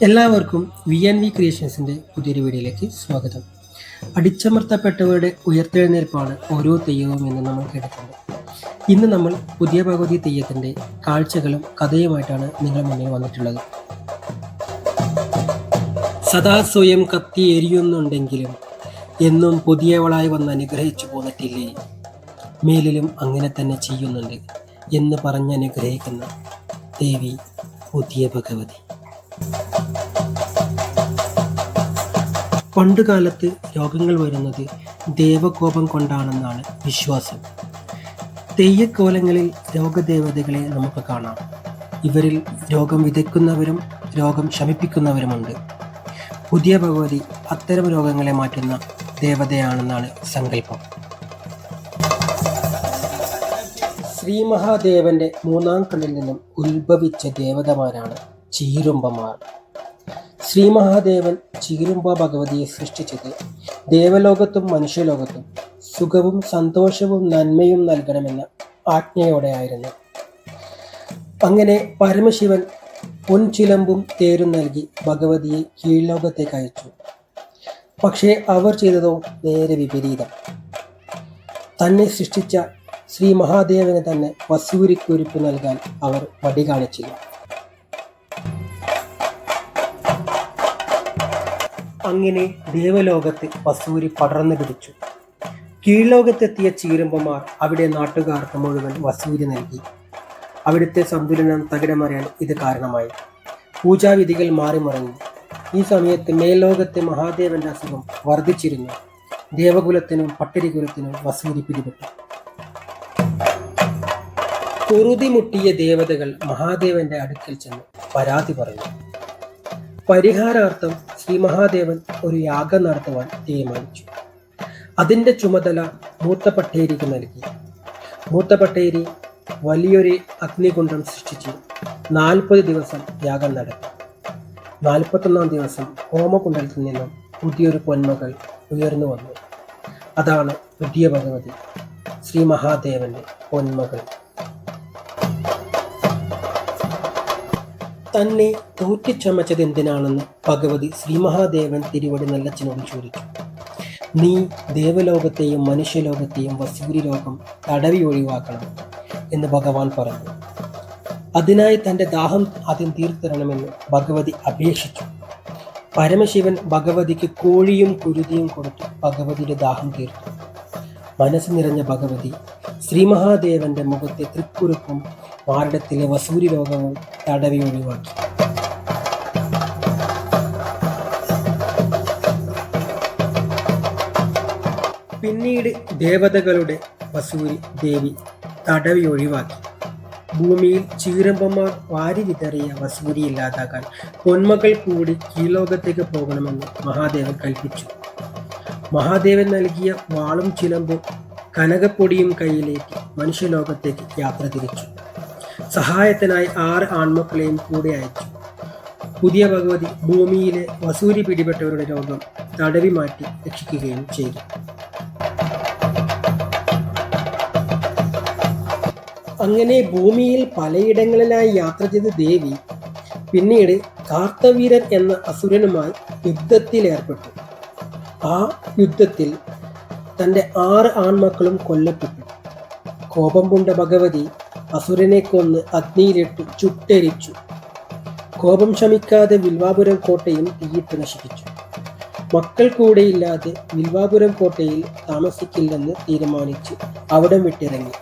എല്ലാവർക്കും VNV ക്രിയേഷൻസിൻ്റെ പുതിയൊരു വീഡിയോയിലേക്ക് സ്വാഗതം. അടിച്ചമർത്തപ്പെട്ടവരുടെ ഉയർത്തെഴുന്നേൽപ്പാണ് ഓരോ തെയ്യവും എന്ന് നമ്മൾ കേട്ടിട്ടുണ്ട്. ഇന്ന് നമ്മൾ പുതിയ ഭഗവതി തെയ്യത്തിൻ്റെ കാഴ്ചകളും കഥയുമായിട്ടാണ് നിങ്ങൾ മുന്നിൽ വന്നിട്ടുള്ളത്. സദാ സ്വയം കത്തി എരിയുന്നുണ്ടെങ്കിലും എന്നും പുതിയവളായി വന്ന് അനുഗ്രഹിച്ചു പോന്നിട്ടില്ലേ, മേലിലും അങ്ങനെ തന്നെ ചെയ്യുന്നുണ്ട് എന്ന് പറഞ്ഞ് അനുഗ്രഹിക്കുന്ന ദേവി പുതിയ ഭഗവതി. പണ്ടുകാലത്ത് രോഗങ്ങൾ വരുന്നത് ദേവകോപം കൊണ്ടാണെന്നാണ് വിശ്വാസം. തെയ്യക്കോലങ്ങളിൽ രോഗദേവതകളെ നമുക്ക് കാണാം. ഇവരിൽ രോഗം വിതയ്ക്കുന്നവരും രോഗം ശമിപ്പിക്കുന്നവരുമുണ്ട്. പുതിയ ഭഗവതി അത്തരം രോഗങ്ങളെ മാറ്റുന്ന ദേവതയാണെന്നാണ് സങ്കല്പം. ശ്രീ മഹാദേവന്റെ മൂന്നാം കണ്ണിൽ നിന്നും ഉത്ഭവിച്ച ദേവതമാരാണ് ചീരുമ്പമാർ. ശ്രീ മഹാദേവൻ ചീരുമ്പ ഭഗവതിയെ സൃഷ്ടിച്ചത് ദേവലോകത്തും മനുഷ്യലോകത്തും സുഖവും സന്തോഷവും നന്മയും നൽകണമെന്ന ആജ്ഞയോടെയായിരുന്നു. അങ്ങനെ പരമശിവൻ പൊൻചിലമ്പും തേരും നൽകി ഭഗവതിയെ കീഴ്ലോകത്തേക്ക് അയച്ചു. പക്ഷേ അവർ ചെയ്തതോ നേരെ വിപരീതം. തന്നെ സൃഷ്ടിച്ച ശ്രീ മഹാദേവന് തന്നെ വസൂരിക്കുരുപ്പ് നൽകാൻ അവർ വടി കാണിച്ചില്ല. അങ്ങനെ ദേവലോകത്ത് വസൂരി പടർന്നു പിടിച്ചു. കീഴ്ലോകത്തെത്തിയ ചീരുമ്പമാർ അവിടെ നാട്ടുകാർക്ക് മുഴുവൻ വസൂരി നൽകി. അവിടുത്തെ സന്തുലനം തകിടമറിയാൻ ഇത് കാരണമായി. പൂജാവിധികൾ മാറിമറിഞ്ഞു. ഈ സമയത്ത് മേൽലോകത്തെ മഹാദേവന്റെ അസുഖം വർദ്ധിച്ചിരുന്നു. ദേവകുലത്തിനും പട്ടിരികുലത്തിനും വസൂരി പിടിപെട്ടു. കുറുതിമുട്ടിയ ദേവതകൾ മഹാദേവന്റെ അടുക്കൽ ചെന്ന് പരാതി പറഞ്ഞു. പരിഹാരാർത്ഥം ശ്രീ മഹാദേവൻ ഒരു യാഗം നടത്തുവാൻ തീരുമാനിച്ചു. അതിൻ്റെ ചുമതല മൂത്ത പട്ടേരിക്ക് നൽകി. മൂത്ത പട്ടേരി വലിയൊരു അഗ്നികുണ്ഡം സൃഷ്ടിച്ച് 40 ദിവസം യാഗം നടത്തി. 41-ാം ദിവസം ഹോമകുണ്ഡത്തിൽ നിന്നും പുതിയൊരു പൊന്മകൾ ഉയർന്നു വന്നു. അതാണ് പുതിയ ഭഗവതി, ശ്രീ മഹാദേവന്റെ പൊന്മകൾ. തന്നെ തോറ്റിച്ചമച്ചത് എന്തിനാണെന്ന് ഭഗവതി ശ്രീ മഹാദേവൻ തിരുവടി നല്ലച്ചനോട് ചോദിച്ചു. നീ ദേവലോകത്തെയും മനുഷ്യലോകത്തെയും വസൂരി രോഗം തടവി ഒഴിവാക്കണം എന്ന് ഭഗവാൻ പറഞ്ഞു. അതിനായി തൻ്റെ ദാഹം ആദ്യം തീർത്തരണമെന്ന് ഭഗവതി അപേക്ഷിച്ചു. പരമശിവൻ ഭഗവതിക്ക് കോഴിയും കുരുതിയും കൊടുത്തു ഭഗവതിയുടെ ദാഹം തീർത്തു. മനസ്സ് നിറഞ്ഞ ഭഗവതി ശ്രീ മഹാദേവന്റെ മുഖത്തെ തൃക്കുരുപ്പും മാറിടത്തിലെ വസൂരി രോഗവും തടവി ഒഴിവാക്കി. പിന്നീട് ദേവതകളുടെ വസൂരി ദേവി തടവി ഒഴിവാക്കി. ഭൂമിയിൽ ചീരമ്പന്മാർ വാരി വിതറിയ വസൂരി ഇല്ലാതാക്കാൻ പൊന്മകൾ കൂടി കീഴ്ലോകത്തേക്ക് പോകണമെന്ന് മഹാദേവൻ കൽപ്പിച്ചു. മഹാദേവൻ നൽകിയ വാളും ചിലമ്പും കനകപ്പൊടിയും കയ്യിലേറ്റി മനുഷ്യലോകത്തേക്ക് യാത്ര തിരിച്ചു. സഹായത്തിനായി 6 ആൺമക്കളെയും കൂടെ അയച്ചു. പുതിയ ഭഗവതി ഭൂമിയിലെ വസൂരി പിടിപെട്ടവരുടെ രോഗം തടവി മാറ്റി രക്ഷിക്കുകയും ചെയ്തു. അങ്ങനെ ഭൂമിയിൽ പലയിടങ്ങളിലായി യാത്ര ചെയ്ത ദേവി പിന്നീട് കാർത്തവീരൻ എന്ന അസുരനുമായി യുദ്ധത്തിലേർപ്പെട്ടു. ആ യുദ്ധത്തിൽ തൻ്റെ 6 ആൺമക്കളും കൊല്ലപ്പെട്ടു. കോപം പൂണ്ട ഭഗവതി അസുരനെ കൊന്ന് അഗ്നിയിലിട്ട് ചുട്ടരിച്ചു. കോപം ശമിക്കാതെ വിൽവാപുരം കോട്ടയും തീയിട്ട് നശിപ്പിച്ചു. മക്കൾ കൂടെയില്ലാതെ വിൽവാപുരം കോട്ടയിൽ താമസിക്കില്ലെന്ന് തീരുമാനിച്ച് അവിടം വിട്ടിറങ്ങി.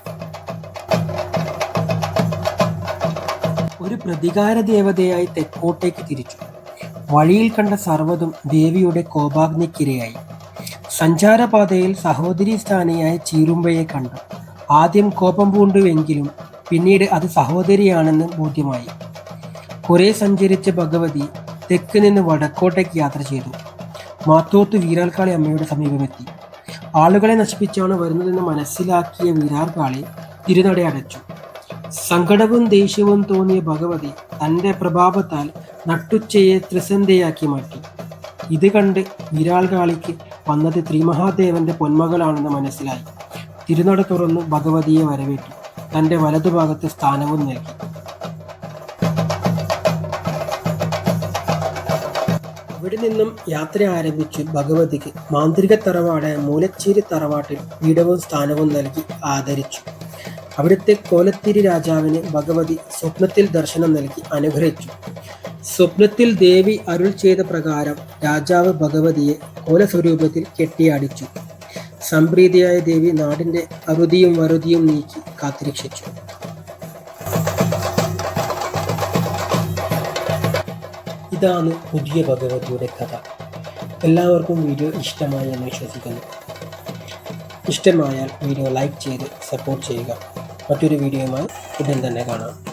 ഒരു പ്രതികാര ദേവതയായി തെക്കോട്ടേക്ക് തിരിച്ചു. വഴിയിൽ കണ്ട സർവ്വതും ദേവിയുടെ കോപാഗ്നിക്കിരയായി. സഞ്ചാരപാതയിൽ സഹോദരി സ്ഥാനിയായ ചീരുമ്പയെ കണ്ടു. ആദ്യം കോപം പൂണ്ടുവെങ്കിലും പിന്നീട് അത് സഹോദരിയാണെന്ന് ബോധ്യമായി. കുറെ സഞ്ചരിച്ച ഭഗവതി തെക്ക് നിന്ന് വടക്കോട്ടേക്ക് യാത്ര ചെയ്തു. മാത്തോത്ത് വീരാൾക്കാളി അമ്മയുടെ സമീപമെത്തി. ആളുകളെ നശിപ്പിച്ചാണ് വരുന്നതെന്ന് മനസ്സിലാക്കിയ വീരാർക്കാളി തിരുനട അടച്ചു. സങ്കടവും ദേഷ്യവും തോന്നിയ ഭഗവതി തൻ്റെ പ്രഭാവത്താൽ നട്ടുച്ചയെ ത്രിസന്ധ്യയാക്കി മാറ്റി. ഇത് കണ്ട് വീരാൾക്കാളിക്ക് വന്നത് ശ്രീമഹാദേവന്റെ പൊന്മകളാണെന്ന് മനസ്സിലായി. തിരുനട തുറന്നു ഭഗവതിയെ വരവേറ്റു. തൻ്റെ വലതുഭാഗത്ത് സ്ഥാനവും നൽകി. അവിടെ നിന്നും യാത്ര ആരംഭിച്ച് ഭഗവതിക്ക് മാന്ത്രിക തറവാടായ മൂലച്ചേരി തറവാട്ടിൽ പീഠവും സ്ഥാനവും നൽകി ആദരിച്ചു. അവിടുത്തെ കോലത്തിരി രാജാവിന് ഭഗവതി സ്വപ്നത്തിൽ ദർശനം നൽകി അനുഗ്രഹിച്ചു. സ്വപ്നത്തിൽ ദേവി അരുൾ ചെയ്ത പ്രകാരം രാജാവ് ഭഗവതിയെ കോലസ്വരൂപത്തിൽ കെട്ടിയാടിച്ചു. സംപ്രീതിയായ ദേവി നാടിന്റെ അറുതിയും വറുതിയും നീക്കി കാത്തുരക്ഷിച്ചു. ഇതാണ് പുതിയ ഭഗവതിയുടെ കഥ. എല്ലാവർക്കും വീഡിയോ ഇഷ്ടമായി എന്ന് വിശ്വസിക്കുന്നു. ഇഷ്ടമായാൽ വീഡിയോ ലൈക്ക് ചെയ്ത് സപ്പോർട്ട് ചെയ്യുക. മറ്റൊരു വീഡിയോയുമായി ഉടൻ തന്നെ കാണാം.